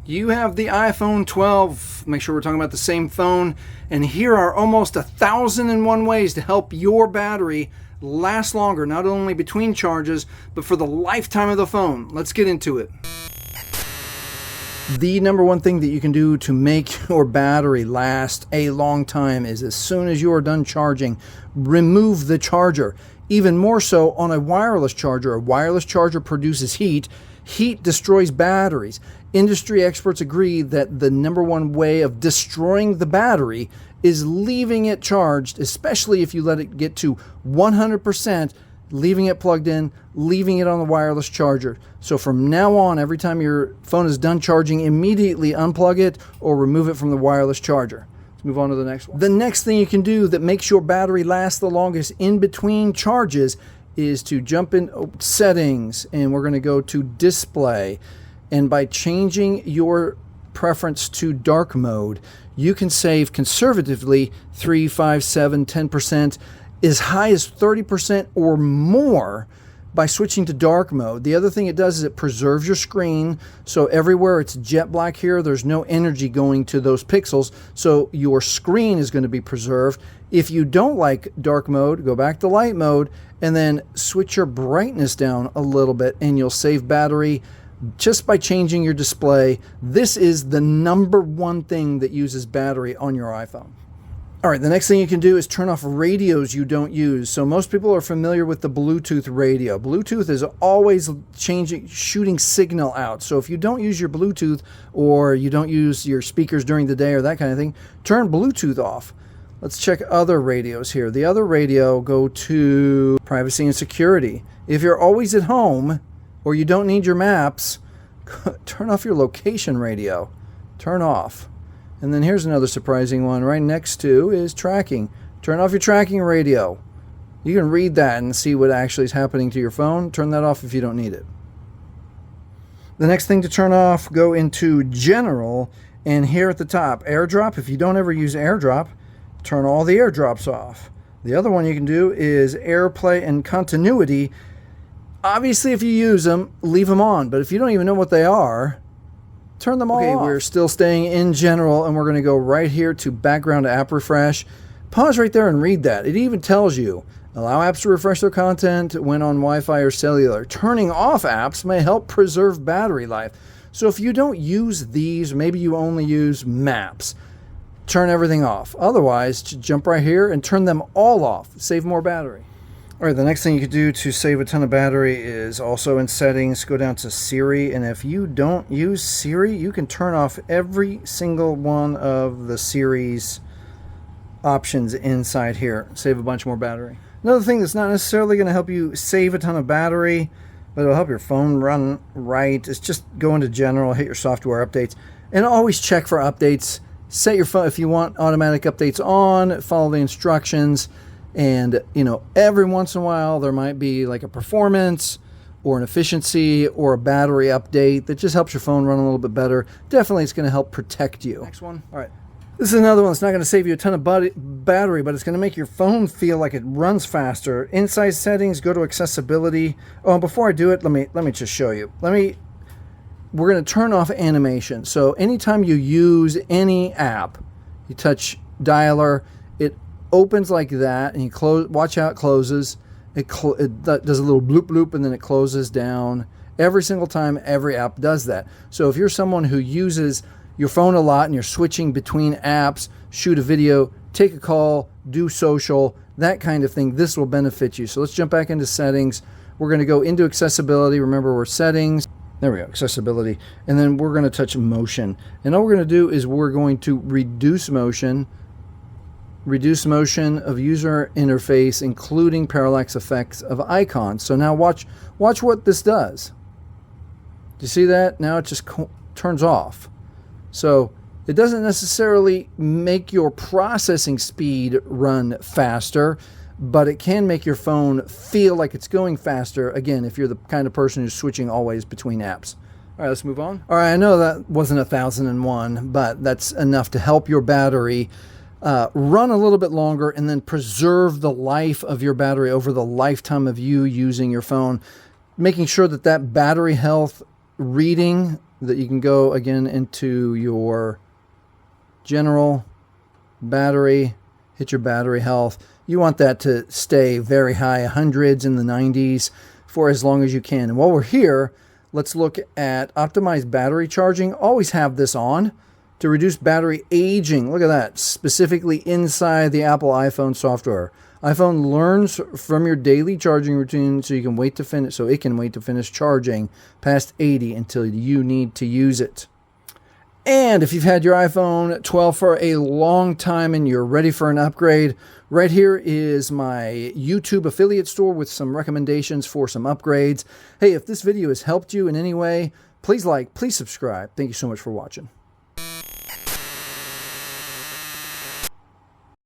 You have the iPhone 12. Make sure we're talking about the same phone. And here are almost 1,001 ways to help your battery last longer, not only between charges, but for the lifetime of the phone. Let's get into it. The number one thing that you can do to make your battery last a long time is, as soon as you are done charging, remove the charger. Even more so on a wireless charger. A wireless charger produces heat. Heat destroys batteries. Industry experts agree that the number one way of destroying the battery is leaving it charged, especially if you let it get to 100%, leaving it plugged in, leaving it on the wireless charger. So from now on, every time your phone is done charging, immediately unplug it or remove it from the wireless charger. Let's move on to the next one. The next thing you can do that makes your battery last the longest in between charges is to jump in settings, and we're going to go to display. And by changing your preference to dark mode, you can save conservatively 3, 5, 7, 10%, as high as 30% or more by switching to dark mode. The other thing it does is it preserves your screen. So everywhere it's jet black here, there's no energy going to those pixels. So your screen is going to be preserved. If you don't like dark mode, go back to light mode and then switch your brightness down a little bit, and you'll save battery just by changing your display. This is the number one thing that uses battery on your iPhone. All right, the next thing you can do is turn off radios you don't use. So most people are familiar with the Bluetooth radio. Bluetooth is always shooting signal out. So if you don't use your Bluetooth, or you don't use your speakers during the day or that kind of thing, turn Bluetooth off. Let's check other radios here. The other radio, go to privacy and security. If you're always at home or you don't need your maps, turn off your location radio. Turn off. And then here's another surprising one right next to is tracking. Turn off your tracking radio. You can read that and see what actually is happening to your phone. Turn that off if you don't need it. The next thing to turn off, go into general, and here at the top, AirDrop. If you don't ever use AirDrop, turn all the AirDrops off. The other one you can do is AirPlay and continuity. Obviously, if you use them, leave them on. But if you don't even know what they are, turn them all off. We're still staying in general, and we're going to go right here to background app refresh. Pause right there and read that. It even tells you, allow apps to refresh their content when on Wi-Fi or cellular. Turning off apps may help preserve battery life. So if you don't use these, maybe you only use maps, turn everything off. Otherwise, jump right here and turn them all off. Save more battery. All right, the next thing you can do to save a ton of battery is also in settings, go down to Siri, and if you don't use Siri, you can turn off every single one of the Siri's options inside here. Save a bunch more battery. Another thing that's not necessarily going to help you save a ton of battery, but it'll help your phone run right, is just go into general, hit your software updates, and always check for updates. Set your phone, if you want automatic updates on, follow the instructions. And, every once in a while, there might be like a performance or an efficiency or a battery update that just helps your phone run a little bit better. Definitely, it's going to help protect you. Next one. All right. This is another one that's not going to save you a ton of battery, but it's going to make your phone feel like it runs faster. Inside settings, go to accessibility. Oh, before I do it, let me just show you. We're going to turn off animation. So anytime you use any app, you touch dialer, it opens like that, and you close. Watch how it closes. It does a little bloop bloop, and then it closes down. Every single time, every app does that. So if you're someone who uses your phone a lot and you're switching between apps, shoot a video, take a call, do social, that kind of thing, this will benefit you. So let's jump back into settings. We're going to go into accessibility. Remember, we're settings. There we go, accessibility. And then we're going to touch motion. And all we're going to do is we're going to reduce motion of user interface, including parallax effects of icons. So now watch what this does. Do you see that? Now it just turns off. So it doesn't necessarily make your processing speed run faster, but it can make your phone feel like it's going faster, again, if you're the kind of person who's switching always between apps. All right, let's move on. All right, I know that wasn't 1,001, but that's enough to help your battery run a little bit longer and then preserve the life of your battery over the lifetime of you using your phone, making sure that battery health reading that you can go again into your general battery, hit your battery health. You want that to stay very high, hundreds in the 90s for as long as you can. And while we're here, let's look at optimized battery charging. Always have this on to reduce battery aging. Look at that, specifically inside the Apple iPhone software. iPhone learns from your daily charging routine so it can wait to finish charging past 80 until you need to use it. And if you've had your iPhone 12 for a long time and you're ready for an upgrade, right here is my YouTube affiliate store with some recommendations for some upgrades. Hey, if this video has helped you in any way, please like, please subscribe. Thank you so much for watching.